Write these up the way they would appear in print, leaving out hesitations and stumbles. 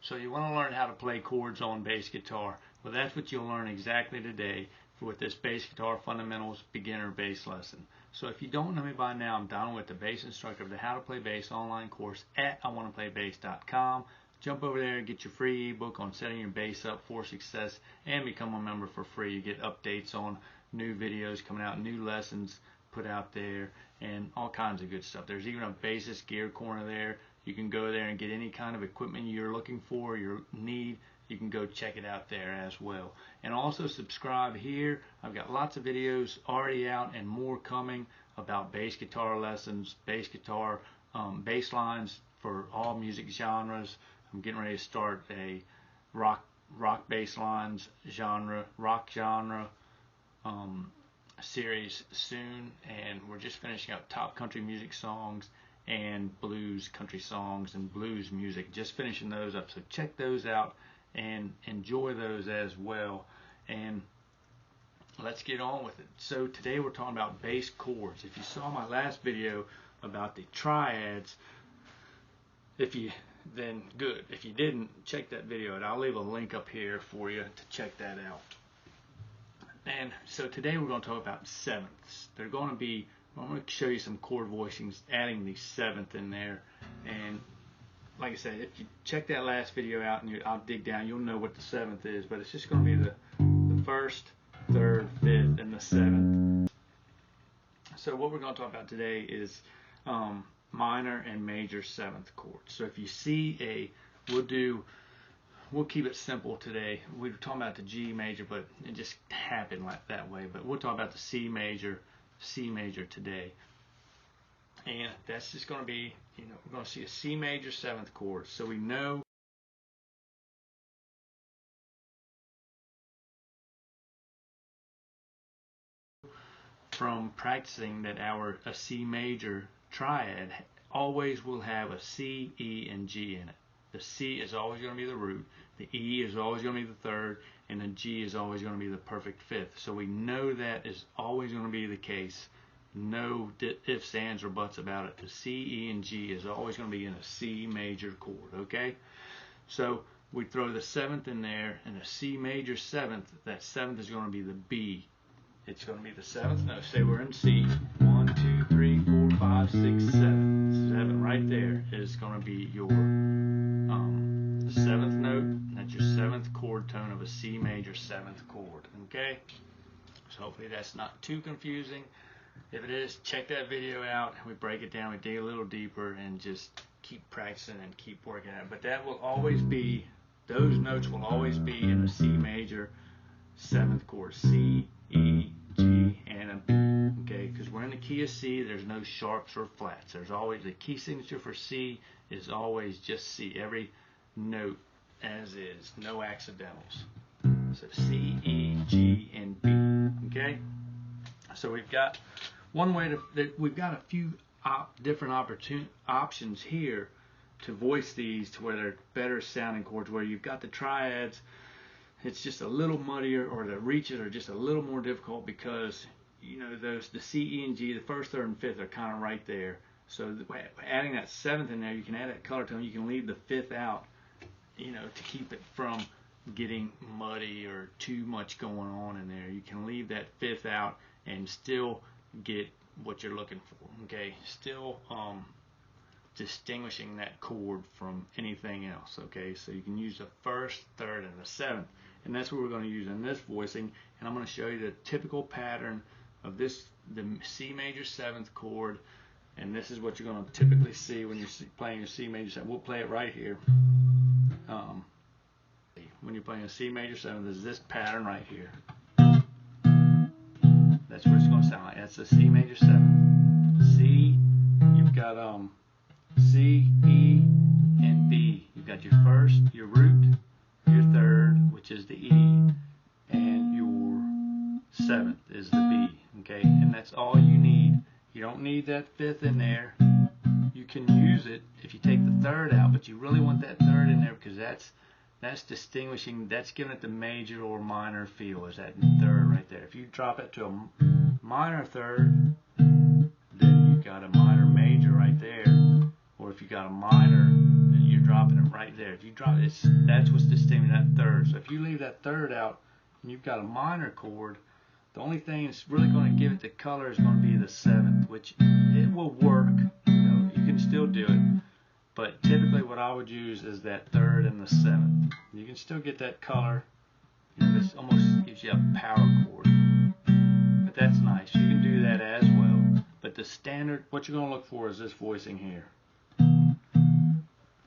So you want to learn how to play chords on bass guitar. Well, that's what you'll learn exactly today with this bass guitar fundamentals beginner bass lesson. So if you don't know me by now, I'm Donald with the bass instructor of the How to Play Bass online course at iwanttoPlayBass.com. Jump over there and get your free ebook on setting your bass up for success and become a member for free. You get updates on new videos coming out, new lessons put out there, and all kinds of good stuff. There's even a bassist gear corner there. You can go there and get any kind of equipment you're looking for, your need. You can go check it out there as well. And also subscribe here. I've got lots of videos already out and more coming about bass guitar lessons, bass guitar bass lines for all music genres. I'm getting ready to start a rock bass lines genre, rock genre series soon, and we're just finishing up top country music songs and blues country songs and blues music, just finishing those up. So check those out and enjoy those as well, and let's get on with it. So today we're talking about bass chords. If you saw my last video about the triads, then good. If you didn't, check that video out. I'll leave a link up here for you to check that out. And so today we're going to talk about sevenths. I'm going to show you some chord voicings, adding the seventh in there. And like I said, if you check that last video out and I'll dig down, you'll know what the seventh is. But it's just going to be the first, third, fifth, and the seventh. So what we're going to talk about today is minor and major seventh chords. So if you see we'll keep it simple today. We were talking about the G major, but it just happened like that way. But we'll talk about the C major today. And that's just going to be, we're going to see a C major seventh chord. So we know from practicing that a C major triad always will have a C, E, and G in it. The C is always going to be the root, the E is always going to be the third, and the G is always going to be the perfect fifth. So we know that is always going to be the case. No ifs, ands, or buts about it. The C, E, and G is always going to be in a C major chord, okay? So we throw the seventh in there, and a C major seventh, that seventh is going to be the B. It's going to be the seventh note. Say we're in C. 1, 2, 3, 4, 5, 6, 7. 7 right there is going to be your seventh note. That's your seventh chord tone of a C major seventh chord. Okay? So hopefully that's not too confusing. If it is, check that video out. We break it down, we dig a little deeper, and just keep practicing and keep working at it. But that will always be, those notes will always be in a C major seventh chord. C, E, G, and a B. Okay, because we're in the key of C, there's no sharps or flats. There's always, the key signature for C is always just C. Every note as is, no accidentals. So C, E, G, and B. Okay, so we've got we've got a few different options here to voice these to where they're better sounding chords. Where you've got the triads, it's just a little muddier, or the reaches are just a little more difficult because the C, E, and G, the first, third, and fifth are kind of right there. So adding that seventh in there, you can add that color tone. You can leave the fifth out, to keep it from getting muddy or too much going on in there. You can leave that fifth out and still get what you're looking for. Okay, still distinguishing that chord from anything else. Okay, so you can use the first, third, and the seventh, and that's what we're going to use in this voicing. And I'm going to show you the typical pattern of the C major seventh chord, and this is what you're going to typically see when you're playing your C major seventh. We'll play it right here. When you're playing a C major seventh, there's this pattern right here. That's what it's going to sound like. That's the C major seventh. C, you've got C, E, and B. You've got your first, your root, your third, which is the E, and your seventh is the B. Okay, and that's all you need. You don't need that fifth in there. You can use it if you take the third out, but you really want that third in there because that's distinguishing, that's giving it the major or minor feel, is that third right there. If you drop it to a minor third, then you've got a minor major right there. Or if you got a minor, you're dropping it right there. If you drop it, that's what's distinctive, that third. So if you leave that third out and you've got a minor chord, the only thing that's really going to give it the color is going to be the seventh, which it will work. You can still do it, but typically what I would use is that third and the seventh. You can still get that color. This almost gives you a power chord, but that's nice. You can do that as well. But the standard, what you're going to look for is this voicing here.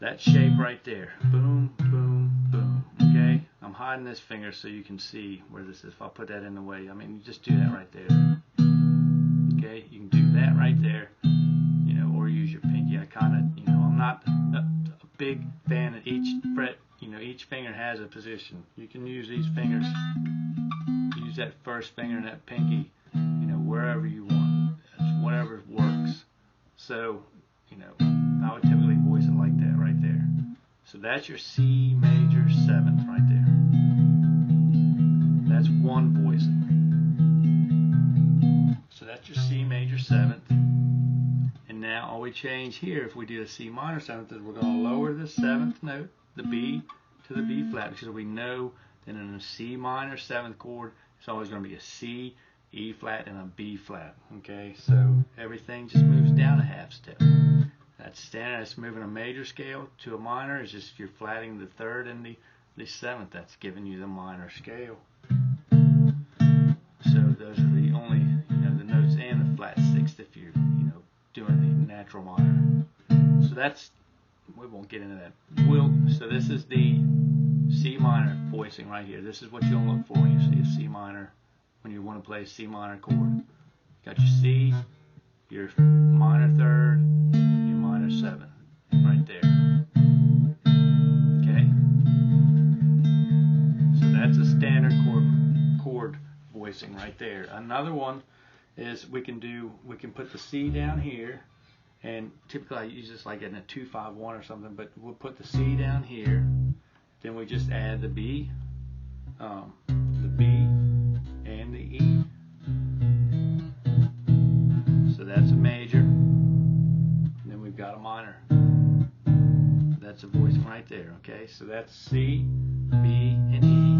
That shape right there. Boom, boom, boom. Okay? I'm hiding this finger so you can see where this is. If I put that in the way, I mean, you just do that right there. Okay? You can do that right there, or use your pinky. I kind of, I'm not a big fan of each fret. Each finger has a position. You can use these fingers, use that first finger and that pinky, wherever you want. It's whatever works. So, I would typically voice it like that right there. So that's your C major seventh right there. That's one voicing. So that's your C major seventh. And now all we change here, if we do a C minor seventh, is we're going to lower the seventh note, the B, to the B flat, because we know that in a C minor seventh chord, it's always going to be a C, E flat, and a B flat. Okay, so everything just moves down a half step. That's standard. That's moving a major scale to a minor. It's just you're flatting the third and the seventh. That's giving you the minor scale. So those are the only, the notes and the flat sixth if you're, doing the natural minor. So that's, we won't get into that. So this is the C minor voicing right here. This is what you'll look for when you see a C minor, when you want to play a C minor chord. You got your C, your minor third, your minor seventh, right there. Okay? So that's a standard chord voicing right there. Another one is we can put the C down here, and typically I use this like in a 2-5-1 or something, but we'll put the C down here, then we just add the B and the E. So that's a major, and then we've got a minor. That's a voicing right there, okay? So that's C, B, and E.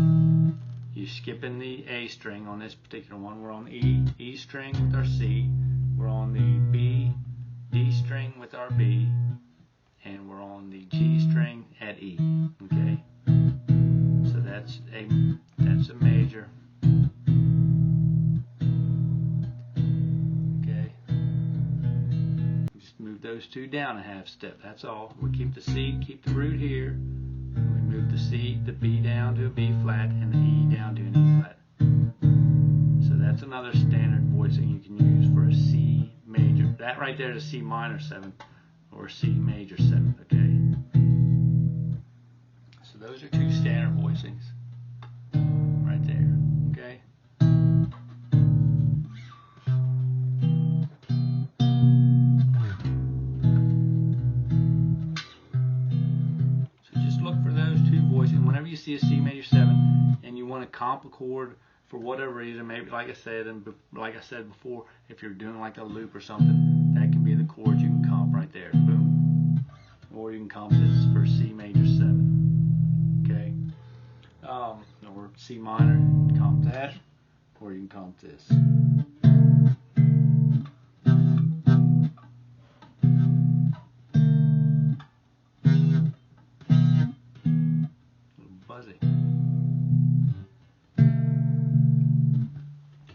You're skipping the A string on this particular one. We're on the E string with our C. We're on the B, D string with our B. And we're on the G string at E, okay? So that's a major. Okay? Just move those two down a half step, that's all. We keep the C, keep the root here. We move the C, the B down to a B flat, and the E down to an E flat. So that's another standard voicing you can use for a C major. That right there is a C minor seventh or C major seventh, okay? So those are two standard voicings right there, okay? You see a C major 7 and you want to comp a chord for whatever reason, maybe like I said before, if you're doing like a loop or something, that can be the chord you can comp right there, boom. Or you can comp this for C major 7, okay? Or C minor, comp that, or you can comp this.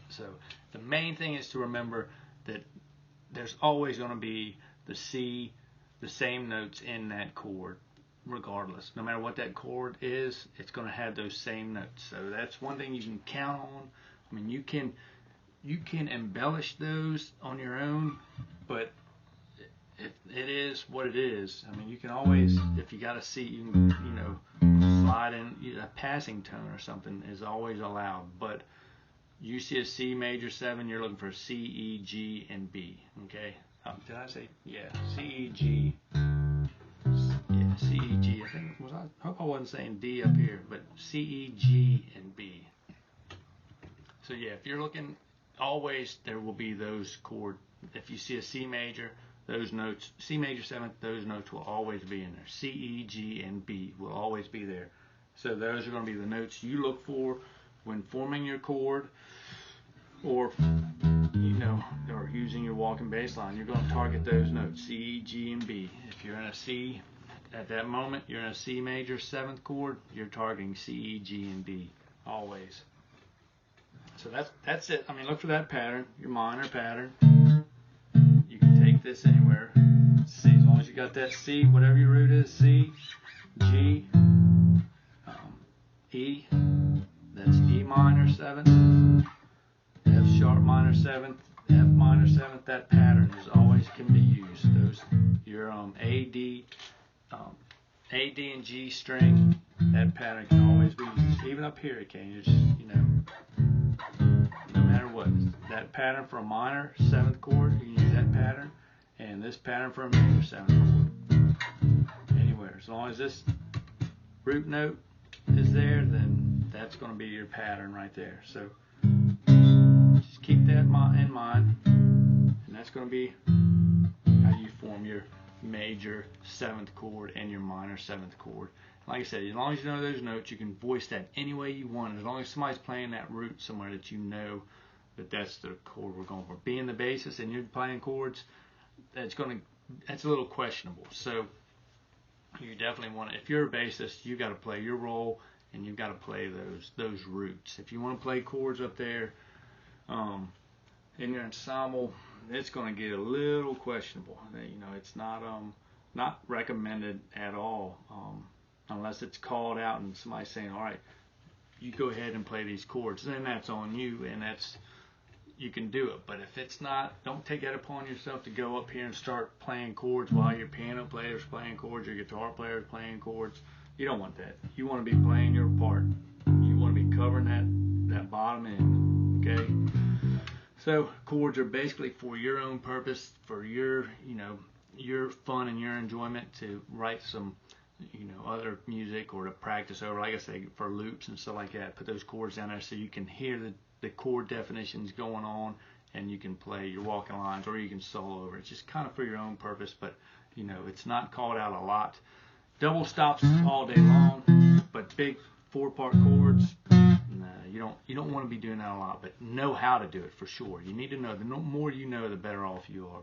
So the main thing is to remember that there's always going to be the C, the same notes in that chord, regardless. No matter what that chord is, it's going to have those same notes. So that's one thing you can count on. I mean, you can embellish those on your own, but it is what it is. I mean, you can always, if you got a C, you can, slide in a passing tone or something is always allowed. But you see a C major 7, you're looking for C, E, G, and B. Okay? Did I say? Yeah, C, E, G. Yeah, C, E, G. I hope I wasn't saying D up here, but C, E, G, and B. So yeah, if you're looking, always there will be those chords. If you see a C major, those notes, C major 7th, those notes will always be in there. C, E, G, and B will always be there. So those are going to be the notes you look for when forming your chord, or or using your walking bass line. You're going to target those notes, C, E, G, and B. If you're in a C, at that moment, you're in a C major 7th chord, you're targeting C, E, G, and B, always. So that's it. I mean, look for that pattern, your minor pattern. You can take this anywhere. C, as long as you got that C, whatever your root is, C, G, E, that's E minor 7th, F sharp minor 7th, F minor 7th. That pattern is always can be used. Those your A, D and G string. That pattern can always be used. Even up here, it can. You just no matter what. That pattern for a minor 7th chord, you can use that pattern, and this pattern for a major 7th chord. Anywhere, as long as this root note is there, then that's going to be your pattern right there. So just keep that in mind, and that's going to be how you form your major 7th chord and your minor 7th chord. Like I said, as long as you know those notes, you can voice that any way you want. As long as somebody's playing that root somewhere that you know that that's the chord we're going for. Being the bassist and you're playing chords, that's a little questionable. So you definitely want to, if you're a bassist, you got to play your role and you've got to play those roots. If you want to play chords up there in your ensemble, it's going to get a little questionable. It's not recommended at all, unless it's called out and somebody's saying, all right, you go ahead and play these chords. Then that's on you, and you can do it. But if it's not, don't take that upon yourself to go up here and start playing chords while your piano player's playing chords, your guitar player's playing chords. You don't want that. You want to be playing your part. You want to be covering that bottom end, okay? So chords are basically for your own purpose, for your fun and your enjoyment, to write some other music or to practice over, like I say, for loops and stuff like that. Put those chords down there so you can hear the chord definitions going on, and you can play your walking lines, or you can solo over. It's just kind of for your own purpose, but it's not called out a lot. Double stops all day long, but big 4-part chords, no, you don't want to be doing that a lot, but know how to do it for sure. You need to know. The more you know, the better off you are.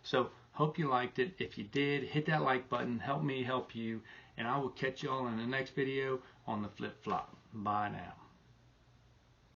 So hope you liked it. If you did, hit that like button. Help me help you, and I will catch you all in the next video on the flip flop. Bye now.